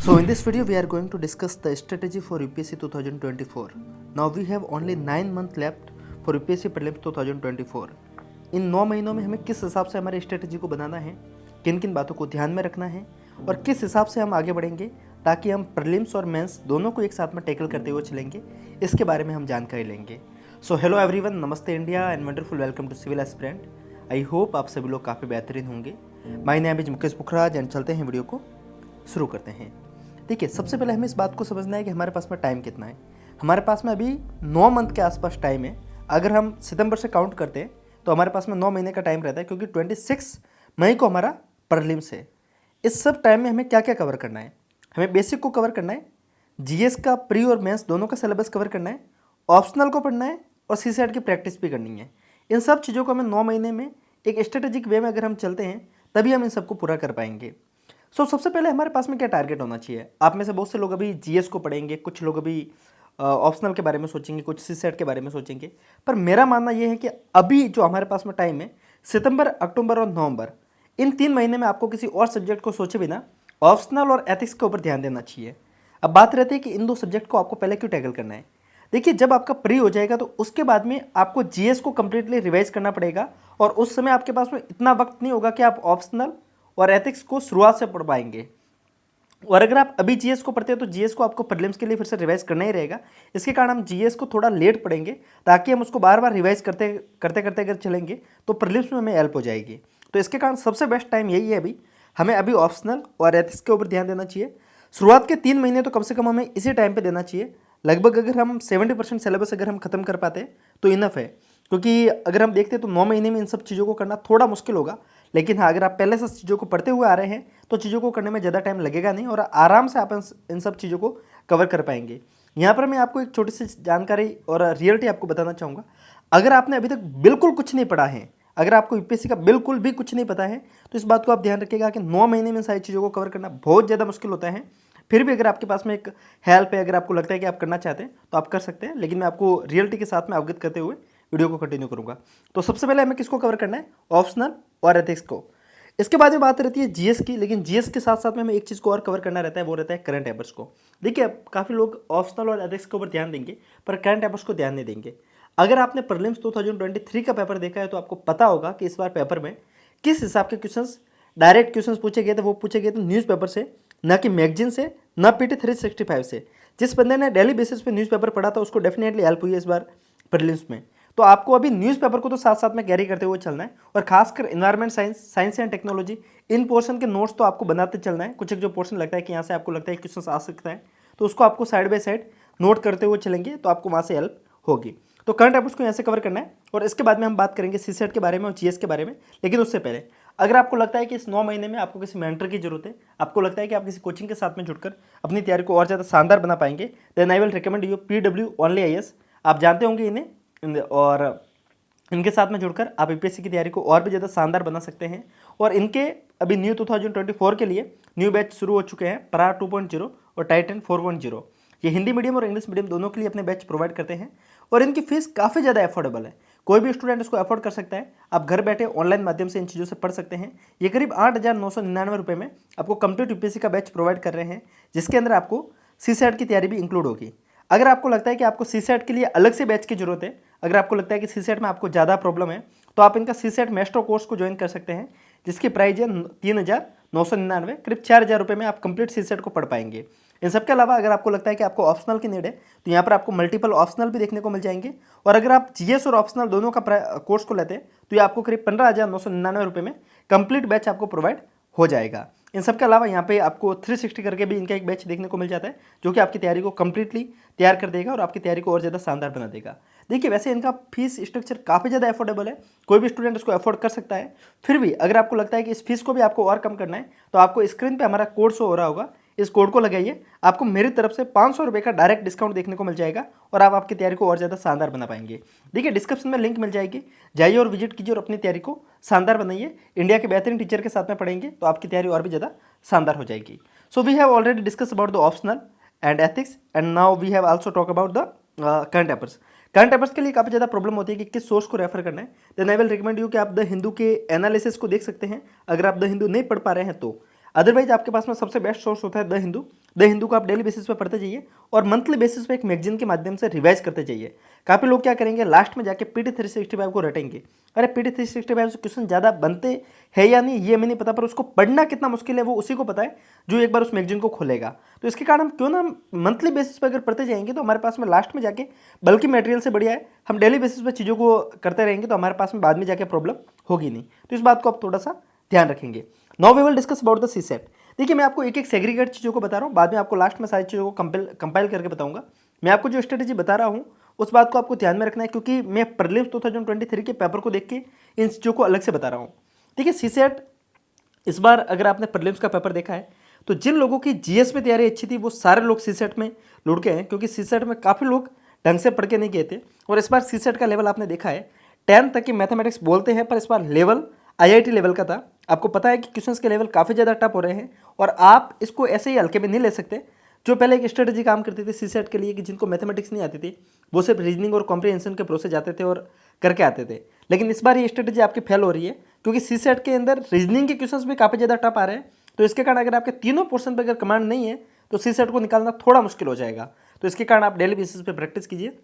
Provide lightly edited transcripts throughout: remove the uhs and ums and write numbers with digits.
So in this video we are going to discuss the strategy for UPSC 2024. Now we have only 9 months left for UPSC prelims 2024. इन 9 महीनों में हमें किस हिसाब से हमारे strategy को बनाना है, किन किन बातों को ध्यान में रखना है और किस हिसाब से हम आगे बढ़ेंगे ताकि हम प्रीलिम्स और मेंस दोनों को एक साथ में टैकल करते हुए चलेंगे, इसके बारे में हम जानकारी लेंगे। सो हेलो एवरीवन, नमस्ते India and wonderful welcome to civil aspirant. I hope आप सभी लोग काफ़ी बेहतरीन होंगे। My name is Mukesh Pukhraj and चलते हैं, वीडियो को शुरू करते हैं। देखिए, सबसे पहले हमें इस बात को समझना है कि हमारे पास में टाइम कितना है। हमारे पास में अभी 9 मंथ के आसपास टाइम है। अगर हम सितंबर से काउंट करते हैं तो हमारे पास में 9 महीने का टाइम रहता है, क्योंकि 26 मई को हमारा प्रीलिम्स है। इस सब टाइम में हमें क्या क्या कवर करना है? हमें बेसिक को कवर करना है, जीएस का प्री और मेंस दोनों का सिलेबस कवर करना है, ऑप्शनल को पढ़ना है और सीसेट की प्रैक्टिस भी करनी है। इन सब चीज़ों को हमें 9 महीने में एक स्ट्रेटेजिक वे में अगर हम चलते हैं तभी हम इन सबको पूरा कर पाएंगे। सबसे पहले हमारे पास में क्या टारगेट होना चाहिए? आप में से बहुत से लोग अभी जीएस को पढ़ेंगे, कुछ लोग अभी ऑप्शनल के बारे में सोचेंगे, कुछ सीसेट के बारे में सोचेंगे। पर मेरा मानना यह है कि अभी जो हमारे पास में टाइम है, सितंबर, अक्टूबर और नवंबर, इन 3 महीने में आपको किसी और सब्जेक्ट को सोचे बिना ऑप्शनल और एथिक्स के ऊपर ध्यान देना चाहिए। अब बात रहती है कि इन दो सब्जेक्ट को आपको पहले क्यों टैकल करना है। देखिए, जब आपका प्री हो जाएगा तो उसके बाद में आपको जीएस को कंप्लीटली रिवाइज करना पड़ेगा और उस समय आपके पास में इतना वक्त नहीं होगा कि आप ऑप्शनल और एथिक्स को शुरुआत से पढ़ पाएंगे। और अगर आप अभी जीएस को पढ़ते हो तो जीएस को आपको प्रीलिम्स के लिए फिर से रिवाइज करना ही रहेगा। इसके कारण हम जीएस को थोड़ा लेट पढ़ेंगे ताकि हम उसको बार बार रिवाइज करते करते अगर चलेंगे तो प्रीलिम्स में हमें हेल्प हो जाएगी। तो इसके कारण सबसे बेस्ट टाइम यही है, अभी हमें अभी ऑप्शनल और एथिक्स के ऊपर ध्यान देना चाहिए। शुरुआत के 3 महीने तो कम से कम हमें इसी टाइम पर देना चाहिए। लगभग अगर हम 70% सिलेबस अगर हम खत्म कर पाते तो इनफ है, क्योंकि अगर हम देखते हैं तो 9 महीने में इन सब चीज़ों को करना थोड़ा मुश्किल होगा। लेकिन हाँ, अगर आप पहले से चीज़ों को पढ़ते हुए आ रहे हैं तो चीज़ों को करने में ज़्यादा टाइम लगेगा नहीं और आराम से आप इन सब चीज़ों को कवर कर पाएंगे। यहाँ पर मैं आपको एक छोटी सी जानकारी और रियलिटी आपको बताना चाहूँगा। अगर आपने अभी तक बिल्कुल कुछ नहीं पढ़ा है, अगर आपको यूपीएससी का बिल्कुल भी कुछ नहीं पता है, तो इस बात को आप ध्यान रखिएगा कि 9 महीने में सारी चीज़ों को कवर करना बहुत ज़्यादा मुश्किल होता है। फिर भी अगर आपके पास में एक हेल्प है, अगर आपको लगता है कि आप करना चाहते हैं तो आप कर सकते हैं, लेकिन मैं आपको रियलिटी के साथ में अवगत करते हुए वीडियो को कंटिन्यू करूंगा। तो सबसे पहले हमें किसको कवर करना है? ऑप्शनल और एथिक्स को। इसके बाद में बात रहती है जीएस की, लेकिन जीएस के साथ साथ में हमें एक चीज़ को और कवर करना रहता है, वो रहता है करंट अफेयर्स को। देखिए, अब काफ़ी लोग ऑप्शनल और एथिक्स के ऊपर ध्यान देंगे पर करंट अफेयर्स को ध्यान नहीं देंगे। अगर आपने प्रीलिम्स 2023 का पेपर देखा है तो आपको पता होगा कि इस बार पेपर में किस हिसाब के क्वेश्चंस, डायरेक्ट क्वेश्चंस पूछे गए थे। वो पूछे गए थे न्यूज़पेपर से, ना कि मैगजीन से, ना पीटी 365 से। जिस बंदे ने डेली बेसिस पे न्यूज़पेपर पढ़ा था उसको डेफिनेटली हेल्प हुई है इस बार प्रीलिम्स में। तो आपको अभी न्यूज़पेपर को तो साथ साथ में कैरी करते हुए चलना है और खासकर environment science, science and technology, in portion के नोट्स तो आपको बनाते चलना है। कुछ एक जो पोर्शन लगता है कि यहाँ से आपको लगता है क्वेश्चन आ सकता है तो उसको आपको साइड बाय साइड नोट करते हुए चलेंगे तो आपको वहाँ से हेल्प होगी। तो करंट अफेयर्स को यहाँ से कवर करना है और इसके बाद में हम बात करेंगे सीसेट के बारे में और जीएस के बारे में। लेकिन उससे पहले अगर आपको लगता है कि इस 9 महीने में आपको किसी मेंटर की जरूरत है, आपको लगता है कि आप किसी कोचिंग के साथ में जुड़कर अपनी तैयारी को और ज़्यादा शानदार बना पाएंगे, then I will recommend you PW only IAS। आप जानते होंगे इन्हें, और इनके साथ में जुड़कर आप यूपीएससी की तैयारी को और भी ज़्यादा शानदार बना सकते हैं। और इनके अभी न्यू 2024 के लिए न्यू बैच शुरू हो चुके हैं, पराग 2.0 और टाइटन 4.0। ये हिंदी मीडियम और इंग्लिश मीडियम दोनों के लिए अपने बैच प्रोवाइड करते हैं और इनकी फीस काफ़ी ज़्यादा अफोर्डेबल है। कोई भी स्टूडेंट इसको अफोर्ड कर सकता है। आप घर बैठे ऑनलाइन माध्यम से इन चीज़ों से पढ़ सकते हैं। ये करीब 8,999 रुपये में आपको कंप्लीट यूपीएससी का बैच प्रोवाइड कर रहे हैं, जिसके अंदर आपको सीसेट की तैयारी भी इंक्लूड होगी। अगर आपको लगता है कि आपको सीसेट के लिए अलग से बैच की जरूरत है, अगर आपको लगता है कि सीसेट में आपको ज़्यादा प्रॉब्लम है, तो आप इनका सीसेट मेस्ट्रो कोर्स को ज्वाइन कर सकते हैं, जिसकी प्राइस है 3,999, करीब 4,000 रुपये में आप कंप्लीट सीसेट को पढ़ पाएंगे। इन सबके अलावा अगर आपको लगता है कि आपको ऑप्शनल की नीड है तो यहाँ पर आपको मल्टीपल ऑप्शनल भी देखने को मिल जाएंगे। और अगर आप जीएस और ऑप्शनल दोनों का कोर्स को लेते हैं तो ये आपको करीब 15,999 रुपये में कंप्लीट बैच आपको प्रोवाइड हो जाएगा। इन सब के अलावा यहाँ पे आपको 360 करके भी इनका एक बैच देखने को मिल जाता है, जो कि आपकी तैयारी को कंप्लीटली तैयार कर देगा और आपकी तैयारी को और ज़्यादा शानदार बना देगा। देखिए, वैसे इनका फीस स्ट्रक्चर काफ़ी ज़्यादा अफोर्डेबल है, कोई भी स्टूडेंट इसको अफोर्ड कर सकता है। फिर भी अगर आपको लगता है कि इस फीस को भी आपको और कम करना है तो आपको स्क्रीन पर हमारा कोड शो हो रहा होगा, इस कोड को लगाइए, आपको मेरी तरफ से 500 रुपये का डायरेक्ट डिस्काउंट देखने को मिल जाएगा और आप आपकी तैयारी को और ज़्यादा शानदार बना पाएंगे। देखिए, डिस्क्रिप्शन में लिंक मिल जाएगी, जाइए और विजिट कीजिए और अपनी तैयारी को शानदार बनाइए। इंडिया के बेहतरीन टीचर के साथ में पढ़ेंगे तो आपकी तैयारी और भी ज़्यादा शानदार हो जाएगी। So we have already discuss about the optional and ethics and now we have also talk about the current affairs. Current affairs के लिए काफ़ी ज़्यादा प्रॉब्लम होती है कि किस सोर्स को रेफर करना है। Then I will recommend you कि आप द हिंदू के एनालिसिस को देख सकते हैं अगर आप द हिंदू नहीं पढ़ पा रहे हैं तो। अदरवाइज आपके पास में सबसे बेस्ट सोर्स होता है द हिंदू, द हिंदू को आप डेली बेसिस पे पढ़ते जाइए और मंथली बेसिस पे एक मैगजीन के माध्यम से रिवाइज करते जाइए। काफ़ी लोग क्या करेंगे, लास्ट में जाके पीटी 365 को रटेंगे। अरे पीटी 365 से क्वेश्चन ज़्यादा बनते हैं या नहीं ये हमें नहीं पता, पर उसको पढ़ना कितना मुश्किल है वो उसी को पता है जो एक बार उस मैगजीन को खोलेगा। तो इसके कारण हम क्यों ना मंथली बेसिस पर अगर पढ़ते जाएंगे तो हमारे पास में लास्ट में जाके बल्कि मटेरियल से बढ़िया है हम डेली बेसिस पर चीज़ों को करते रहेंगे तो हमारे पास में बाद में जाके प्रॉब्लम होगी नहीं। तो इस बात को आप थोड़ा सा ध्यान रखेंगे। Now we will discuss about the CSAT. देखिए मैं आपको एक एक सेग्रीगेट चीज़ों को बता रहा हूँ, बाद में आपको लास्ट में सारी चीज़ों को कंपाइल करके बताऊंगा। मैं आपको जो स्ट्रेटेजी बता रहा हूँ उस बात को आपको ध्यान में रखना है, क्योंकि मैं प्रीलिम्स 2023 के पेपर को देख के इन चीज़ों को अलग से बता रहा हूँ। देखिए सीसेट इस बार अगर आपने प्रीलिम्स का पेपर देखा है तो जिन लोगों की जीएस में तैयारी अच्छी थी वो सारे लोग सीसेट में लुढ़ के हैं, क्योंकि सीसेट में काफ़ी लोग ढंग से पढ़ के नहीं गए थे। और इस बार सीसेट का लेवल आपने देखा है 10 तक की मैथमेटिक्स बोलते हैं, पर इस बार लेवल आईआईटी लेवल का था। आपको पता है कि क्वेश्चंस के लेवल काफ़ी ज़्यादा टफ हो रहे हैं और आप इसको ऐसे ही हल्के में नहीं ले सकते। जो पहले एक स्ट्रेटेजी काम करती थी सीसेट के लिए कि जिनको मैथमेटिक्स नहीं आती थी वो सिर्फ रीजनिंग और कॉम्प्रिहेंशन के प्रोसेस जाते थे और करके आते थे, लेकिन इस बार ये स्ट्रेटेजी आपकी फेल हो रही है क्योंकि सीसेट के अंदर रीजनिंग के क्वेश्चंस भी काफ़ी ज़्यादा टफ आ रहे हैं। तो इसके कारण अगर आपके तीनों पोर्शन पर अगर कमांड नहीं है तो सीसेट को निकालना थोड़ा मुश्किल हो जाएगा। तो इसके कारण आप डेली बेसिस पे प्रैक्टिस कीजिए।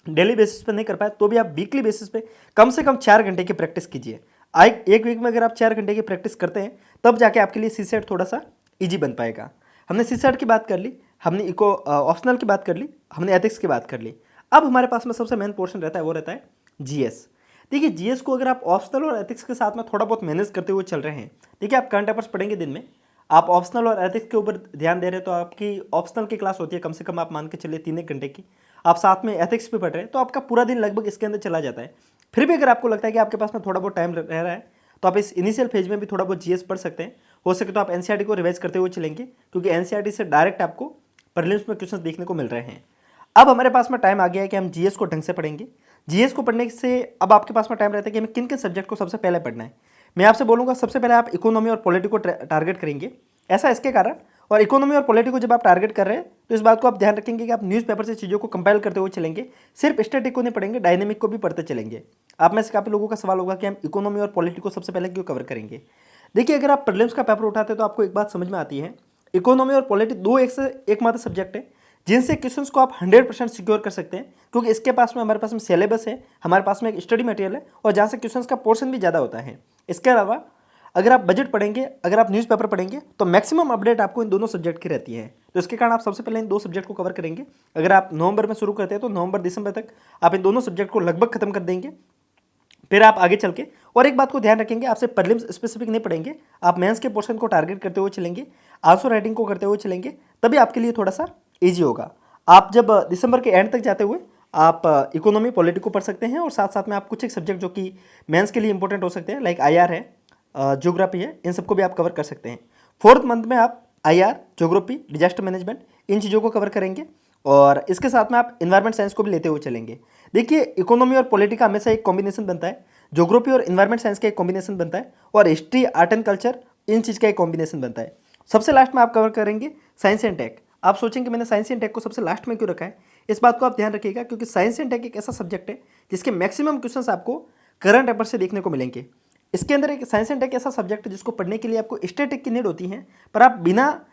डेली बेसिस पे नहीं कर पाए तो भी आप वीकली बेसिस पे कम से कम 4 घंटे की प्रैक्टिस कीजिए। एक वीक में अगर आप 4 घंटे की प्रैक्टिस करते हैं तब जाके आपके लिए सीसेट थोड़ा सा ईजी बन पाएगा। हमने सीसेट की बात कर ली, हमने इको ऑप्शनल की बात कर ली, हमने एथिक्स की बात कर ली। अब हमारे पास में सबसे मेन पोर्शन रहता है वो रहता है जीएस। देखिए जीएस को अगर आप ऑप्शनल और एथिक्स के साथ में थोड़ा बहुत मैनेज करते हुए चल रहे हैं, देखिए आप करंट अफेयर्स पढ़ेंगे दिन में, आप ऑप्शनल और एथिक्स के ऊपर ध्यान दे रहे हैं तो आपकी ऑप्शनल की क्लास होती है कम से कम आप मान के चलिए 3 घंटे की, आप साथ में एथिक्स भी पढ़ रहे हैं तो आपका पूरा दिन लगभग इसके अंदर चला जाता है। फिर भी अगर आपको लगता है कि आपके पास में थोड़ा बहुत टाइम रह रहा है तो आप इस इनिशियल फेज में भी थोड़ा बहुत जीएस पढ़ सकते हैं। हो सके तो आप एनसीईआरटी को रिवाइज करते हुए चलेंगे क्योंकि एनसीईआरटी से डायरेक्ट आपको प्रीलिम्स में क्वेश्चंस देखने को मिल रहे हैं। अब हमारे पास में टाइम आ गया है कि हम जीएस को ढंग से पढ़ेंगे। जीएस को पढ़ने से अब आपके पास में टाइम रहता है कि हमें किन किन सब्जेक्ट को सबसे पहले पढ़ना है। मैं आपसे बोलूँगा सबसे पहले आप इकोनॉमी और पॉलिटी को टारगेट करेंगे। ऐसा इसके कारण, और इकोनॉमी और पॉलिटी को जब आप टारगेट कर रहे हैं तो इस बात को आप ध्यान रखेंगे कि आप न्यूज़पेपर से चीज़ों को कंपाइल करते हुए चलेंगे। सिर्फ स्टैटिक को नहीं पढ़ेंगे, डायनेमिक को भी पढ़ते चलेंगे। आप में से काफ़ी लोगों का सवाल होगा कि हम इकोनॉमी और पॉलिटी को सबसे पहले क्यों कवर करेंगे। देखिए अगर आप प्रीलिम्स का पेपर उठाते हैं तो आपको एक बात समझ में आती है, इकोनॉमी और पॉलिटी दो एक से एक मात्र सब्जेक्ट है जिनसे क्वेश्चंस को आप 100% सिक्योर कर सकते हैं, क्योंकि इसके पास में हमारे पास में सिलेबस है, हमारे पास में एक स्टडी मटेरियल है और जहाँ से क्वेश्चंस का पोर्शन भी ज़्यादा होता है। इसके अलावा अगर आप बजट पढ़ेंगे, अगर आप न्यूज़पेपर पढ़ेंगे तो मैक्सिमम अपडेट आपको इन दोनों सब्जेक्ट की रहती है। तो इसके कारण आप सबसे पहले इन दो सब्जेक्ट को कवर करेंगे। अगर आप नवंबर में शुरू करते हैं तो नवंबर दिसंबर तक आप इन दोनों सब्जेक्ट को लगभग खत्म कर देंगे। फिर आप आगे चल के और एक बात को ध्यान रखेंगे, आपसे प्रीलिम्स स्पेसिफिक नहीं पढ़ेंगे, आप मेंस के पोर्शन को टारगेट करते हुए चलेंगे, आंसर राइटिंग को करते हुए चलेंगे, तभी आपके लिए थोड़ा सा ईजी होगा। आप जब दिसंबर के एंड तक जाते हुए आप इकोनॉमी पॉलिटी को पढ़ सकते हैं और साथ साथ में आप कुछ एक सब्जेक्ट जो कि मेंस के लिए इंपॉर्टेंट हो सकते हैं लाइक आईआर है, ज्योग्राफी है, इन सबको भी आप कवर कर सकते हैं। 4th मंथ में आप आईआर, ज्योग्राफी, डिजास्टर मैनेजमेंट इन चीज़ों को कवर करेंगे और इसके साथ में आप इन्वायरमेंट साइंस को भी लेते हुए चलेंगे। देखिए इकोनॉमी और पॉलिटी का हमेशा एक कॉम्बिनेशन बनता है, ज्योग्राफी और इन्वायरमेंट साइंस का एक कॉम्बिनेशन बनता है और हिस्ट्री, आर्ट एंड कल्चर इन चीज़ का एक कॉम्बिनेशन बनता है। सबसे लास्ट में आप कवर करेंगे साइंस एंड टेक। आप सोचेंगे मैंने साइंस एंड टेक को सबसे लास्ट में क्यों रखा है, इस बात को आप ध्यान रखिएगा क्योंकि साइंस एंड टेक एक ऐसा सब्जेक्ट है जिसके मैक्सिमम क्वेश्चंस आपको करंट अफेयर से देखने को मिलेंगे। इसके अंदर एक साइंस एंड टेक ऐसा सब्जेक्ट है जिसको पढ़ने के लिए आपको स्टैटिक की नीड होती है, पर आप बिना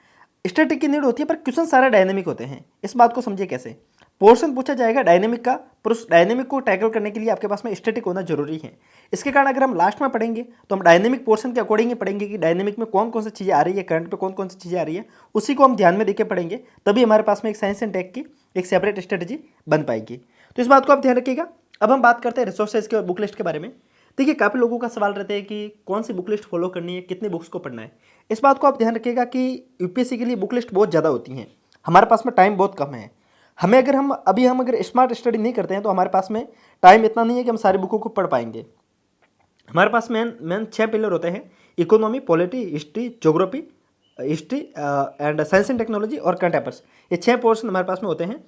स्टैटिक की नीड होती है पर क्वेश्चन सारे डायनेमिक होते हैं। इस बात को समझिए कैसे पोर्शन पूछा जाएगा डायनेमिक का, पर उस डायनेमिक को टैकल करने के लिए आपके पास में स्टैटिक होना जरूरी है। इसके कारण अगर हम लास्ट में पढ़ेंगे तो हम डायनेमिक पोर्शन के अकॉर्डिंग ही पढ़ेंगे कि डायनेमिक में कौन कौन सी चीज़ें आ रही है, करंट पे कौन कौन सी चीज़ें आ रही है, उसी को हम ध्यान में देके पढ़ेंगे, तभी हमारे पास में एक साइंस एंड टेक की एक सेपरेट स्ट्रेटेजी बन पाएगी। तो इस बात को आप ध्यान रखिएगा। अब हम बात करते हैं रिसोर्सेज के और बुक लिस्ट के बारे में। देखिए काफ़ी लोगों का सवाल रहता है कि कौन सी बुक लिस्ट फॉलो करनी है, कितने बुक्स को पढ़ना है। इस बात को आप ध्यान रखिएगा कि यूपीएससी के लिए बुक लिस्ट बहुत ज़्यादा होती हैं, हमारे पास में टाइम बहुत कम है। हमें अगर हम अगर स्मार्ट स्टडी नहीं करते हैं तो हमारे पास में टाइम इतना नहीं है कि हम सारी बुकों को पढ़ पाएंगे। हमारे पास मेन 6 पिलर होते हैं, economy, polity, history, geography, history and science and technology और करंट अफेयर्स। ये 6 पोर्शन हमारे पास में होते हैं।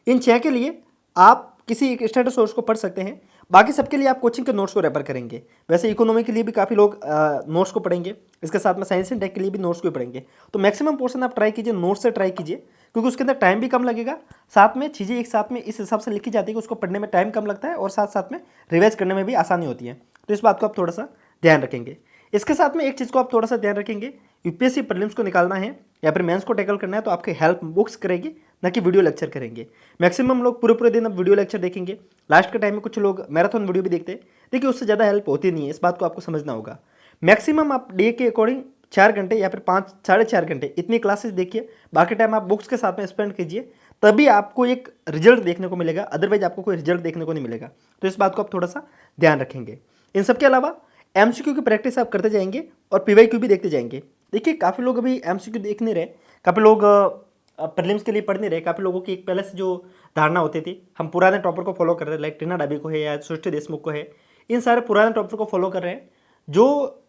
इन 6 के लिए आप किसी एक स्टडी सोर्स को पढ़ सकते हैं, बाकी सबके लिए आप कोचिंग के नोट्स को रेफर करेंगे। वैसे इकोनॉमी के लिए भी काफ़ी लोग नोट्स को पढ़ेंगे, इसके साथ में साइंस एंड टेक के लिए भी नोट्स को पढ़ेंगे। तो मैक्सिमम पोर्शन आप ट्राई कीजिए नोट्स से ट्राई कीजिए, क्योंकि उसके अंदर टाइम भी कम लगेगा, साथ में चीज़ें एक साथ में इस हिसाब से लिखी जाती है कि उसको पढ़ने में टाइम कम लगता है और साथ साथ में रिवाइज करने में भी आसानी होती है। तो इस बात को आप थोड़ा सा ध्यान रखेंगे। इसके साथ में एक चीज़ को आप थोड़ा सा ध्यान रखेंगे, यूपीएससी प्रीलिम्स को निकालना है या फिर मेंस को टैकल करना है तो आपके हेल्प बुक्स करेगी, ना कि वीडियो लेक्चर करेंगे। मैक्सिमम लोग पूरे दिन अब वीडियो लेक्चर देखेंगे, लास्ट के टाइम में कुछ लोग मैराथन वीडियो भी देखते हैं। देखिए उससे ज़्यादा हेल्प होती नहीं है, इस बात को आपको समझना होगा। मैक्सिमम आप डे के अकॉर्डिंग 4 घंटे या फिर 5 साढ़े 4 घंटे इतनी क्लासेस देखिए, बाकी टाइम आप बुक्स के साथ में स्पेंड कीजिए, तभी आपको एक रिजल्ट देखने को मिलेगा, अदरवाइज आपको कोई रिजल्ट देखने को नहीं मिलेगा। तो इस बात को आप थोड़ा सा ध्यान रखेंगे। इन सब के अलावा एमसीक्यू की प्रैक्टिस आप करते जाएंगे और पीवाईक्यू भी देखते जाएंगे। देखिए काफ़ी लोग अभी एमसीक्यू देख नहीं रहे, काफ़ी लोग प्रीलिम्स के लिए पढ़ नहीं रहे। काफ़ी लोगों की एक पहले से जो धारणा होती थी, हम पुराने टॉपर को फॉलो कर रहे हैं, लाइक टीना डाबी को है या सृष्टि देशमुख को है, इन सारे पुराने टॉपर को फॉलो कर रहे हैं। जो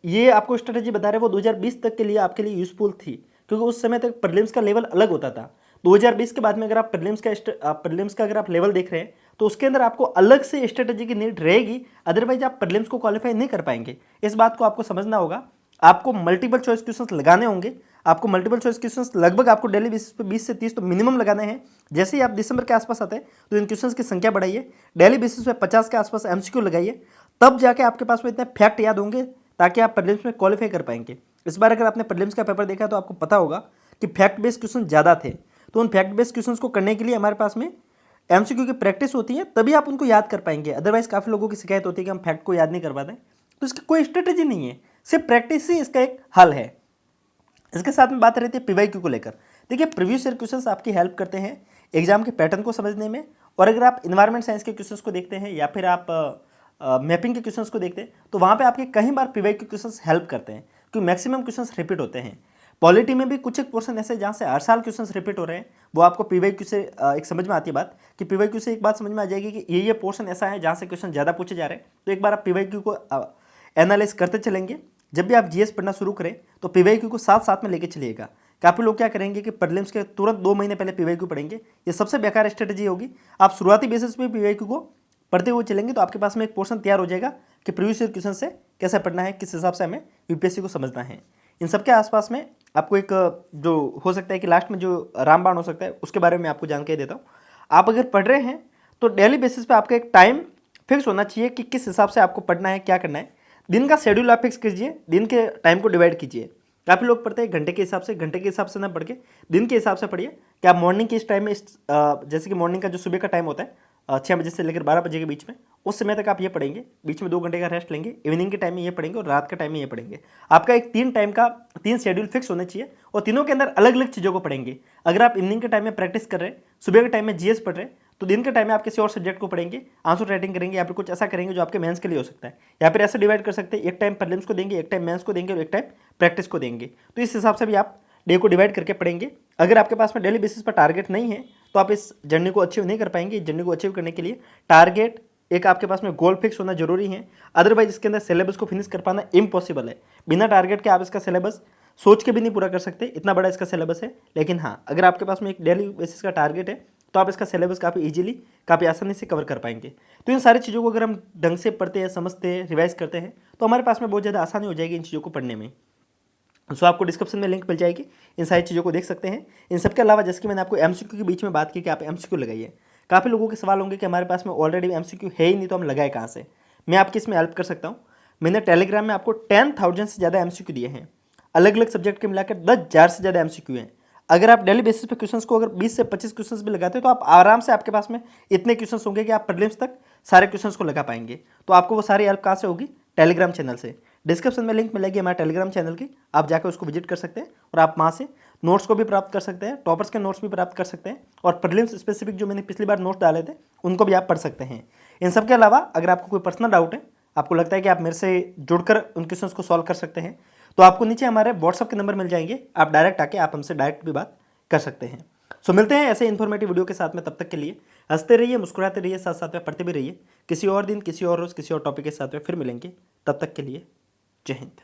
ये आपको स्ट्रेटेजी बता रहे हैं वो 2020 तक के लिए आपके लिए यूजफुल थी, क्योंकि उस समय तक प्रीलिम्स का लेवल अलग होता था। 2020 के बाद में अगर आप प्रीलिम्स का अगर आप लेवल देख रहे हैं तो उसके अंदर आपको अलग से स्ट्रेटेजी की नीड रहेगी, अदरवाइज आप प्रीलिम्स को क्वालिफाई नहीं कर पाएंगे। इस बात को आपको समझना होगा। आपको मल्टीपल चॉइस क्वेश्चंस लगाने होंगे। आपको मल्टीपल चॉइस क्वेश्चंस लगभग आपको डेली बेसिस पे 20 से 30 तो मिनिमम लगाने हैं। जैसे ही आप दिसंबर के आसपास आते हैं तो इन क्वेश्चंस की संख्या बढ़ाइए, डेली बेसिस पे 50 के आसपास एमसीक्यू लगाइए, तब जाके आपके पास में इतने फैक्ट याद होंगे ताकि आप प्रीलिम्स में क्वालिफाई कर पाएंगे। इस बार अगर आपने प्रीलिम्स का पेपर देखा तो आपको पता होगा कि फैक्ट बेस्ड क्वेश्चन ज़्यादा थे, तो उन फैक्ट बेस्ड क्वेश्चंस को करने के लिए हमारे पास में एमसीक्यू की प्रैक्टिस होती है, तभी आप उनको याद कर पाएंगे। अदरवाइज काफ़ी लोगों की शिकायत होती है कि हम फैक्ट को याद नहीं कर पाते, तो इसकी कोई स्ट्रेटेजी नहीं है, सिर्फ प्रैक्टिस ही इसका एक हल है। इसके साथ में बात रहती है पीवाईक्यू को लेकर। देखिए प्रीवियस ईयर क्वेश्चंस आपकी हेल्प करते हैं एग्जाम के पैटर्न को समझने में, और अगर आप इन्वायरमेंट साइंस के क्वेश्चंस को देखते हैं या फिर आप मैपिंग के क्वेश्चंस को देखते हैं तो वहाँ पे आपके कई बार पीवाईक्यू क्वेश्चंस हेल्प करते हैं, क्योंकि मैक्सिमम क्वेश्चंस रिपीट होते हैं। पॉलिटी में भी कुछ एक पोर्शन ऐसे जहाँ से हर साल क्वेश्चंस रिपीट हो रहे हैं, वो आपको पीवाईक्यू से एक समझ में आती है बात, कि पीवाईक्यू से एक बात समझ में आ जाएगी कि ये पोर्शन ऐसा है जहाँ से क्वेश्चन ज़्यादा पूछे जा रहे हैं। तो एक बार आप पीवाईक्यू को एनालाइज करते चलेंगे। जब भी आप जीएस पढ़ना शुरू करें तो पीवाईक्यू को साथ साथ में लेके चलिएगा। काफ़ी लोग क्या करेंगे कि प्रीलिम्स के तुरंत 2 महीने पहले पीवाईक्यू पढ़ेंगे, ये सबसे बेकार स्ट्रेटेजी होगी। आप शुरुआती बेसिस पे पीवाईक्यू को पढ़ते हुए चलेंगे तो आपके पास में एक पोर्शन तैयार हो जाएगा कि प्रीवियस ईयर क्वेश्चन से कैसे पढ़ना है, किस हिसाब से हमें यूपीएससी को समझना है। इन सबके आसपास में आपको एक जो हो सकता है कि लास्ट में जो रामबाण हो सकता है उसके बारे में आपको जानकारी देता हूँ। आप अगर पढ़ रहे हैं तो डेली बेसिस पे आपका एक टाइम फिक्स होना चाहिए कि किस हिसाब से आपको पढ़ना है, क्या करना है। दिन का शेड्यूल आप फिक्स कीजिए, दिन के टाइम को डिवाइड कीजिए। काफ़ी लोग पढ़ते हैं घंटे के हिसाब से ना पढ़ के दिन के हिसाब से पढ़िए कि आप मॉर्निंग के इस टाइम में जैसे कि मॉर्निंग का जो सुबह का टाइम होता है 6 बजे से लेकर 12 बजे के बीच में, उस समय तक आप ये पढ़ेंगे, बीच में 2 घंटे का रेस्ट लेंगे, इवनिंग के टाइम में ये पढ़ेंगे और रात के टाइम में ये पढ़ेंगे। आपका एक 3 शेड्यूल फिक्स होना चाहिए और तीनों के अंदर अलग अलग चीज़ों को पढ़ेंगे। अगर आप इवनिंग के टाइम में प्रैक्टिस कर रहे हैं, सुबह के टाइम में जीएस पढ़ रहे हैं, तो दिन के टाइम में आप किसी और सब्जेक्ट को पढ़ेंगे, आंसर राइटिंग करेंगे या फिर कुछ ऐसा करेंगे जो आपके मेंस के लिए हो सकता है। या फिर ऐसे डिवाइड कर सकते हैं, एक टाइम प्रीलिम्स को देंगे, एक टाइम मेंस को देंगे और एक टाइम प्रैक्टिस को देंगे। तो इस हिसाब से भी आप डे को डिवाइड करके पढ़ेंगे। अगर आपके पास में डेली बेसिस पर टारगेट नहीं है तो आप इस जर्नी को अचीव नहीं कर पाएंगे। इस जर्नी को अचीव करने के लिए टारगेट एक आपके पास में गोल फिक्स होना जरूरी है, अदरवाइज इसके अंदर सिलेबस को फिनिश कर पाना इम्पॉसिबल है। बिना टारगेट के आप इसका सिलेबस सोच के भी नहीं पूरा कर सकते, इतना बड़ा इसका सिलेबस है। लेकिन हाँ, अगर आपके पास में एक डेली बेसिस का टारगेट है तो आप इसका सिलेबस काफ़ी इजीली, काफ़ी आसानी से कवर कर पाएंगे। तो इन सारी चीज़ों को अगर हम ढंग से पढ़ते हैं, समझते हैं, रिवाइज करते हैं तो हमारे पास में बहुत ज़्यादा आसानी हो जाएगी इन चीज़ों को पढ़ने में। सो आपको डिस्क्रिप्शन में लिंक मिल जाएगी, इन सारी चीज़ों को देख सकते हैं। इन सब के अलावा जैसे कि मैंने आपको एमसीक्यू के बीच में बात की कि आप एमसीक्यू लगाइए। काफ़ी लोगों के सवाल होंगे कि हमारे पास में ऑलरेडी एमसीक्यू है ही नहीं तो हम लगाए कहाँ से। मैं आपकी इसमें हेल्प कर सकता हूँ। मैंने टेलीग्राम में आपको 10,000 से ज़्यादा एमसीक्यू दिए हैं, अलग अलग सब्जेक्ट के मिलाकर 10,000 से ज़्यादा एमसीक्यू हैं। अगर आप डेली बेसिस पे क्वेश्चंस को अगर 20 से 25 क्वेश्चंस भी लगाते हो तो आप आराम से, आपके पास में इतने क्वेश्चंस होंगे कि आप प्रीलिम्स तक सारे क्वेश्चंस को लगा पाएंगे। तो आपको वो सारी हेल्प कहाँ से होगी? टेलीग्राम चैनल से। डिस्क्रिप्शन में लिंक मिलेगी हमारे टेलीग्राम चैनल की, आप जाकर उसको विजिट कर सकते हैं और आप वहाँ से नोट्स को भी प्राप्त कर सकते हैं, टॉपर्स के नोट्स भी प्राप्त कर सकते हैं और प्रीलिम्स स्पेसिफिक जो मैंने पिछली बार नोट्स डाले थे उनको भी आप पढ़ सकते हैं। इन सब के अलावा अगर आपको कोई पर्सनल डाउट है, आपको लगता है कि आप मेरे से जुड़कर उन क्वेश्चंस को सॉल्व कर सकते हैं, तो आपको नीचे हमारे व्हाट्सअप के नंबर मिल जाएंगे, आप डायरेक्ट आके आप हमसे डायरेक्ट भी बात कर सकते हैं। सो मिलते हैं ऐसे इन्फॉर्मेटिव वीडियो के साथ में, तब तक के लिए हंसते रहिए, मुस्कुराते रहिए, साथ साथ में पढ़ते भी रहिए। किसी और दिन, किसी और रोज़, किसी और टॉपिक के साथ में फिर मिलेंगे, तब तक के लिए जय हिंद।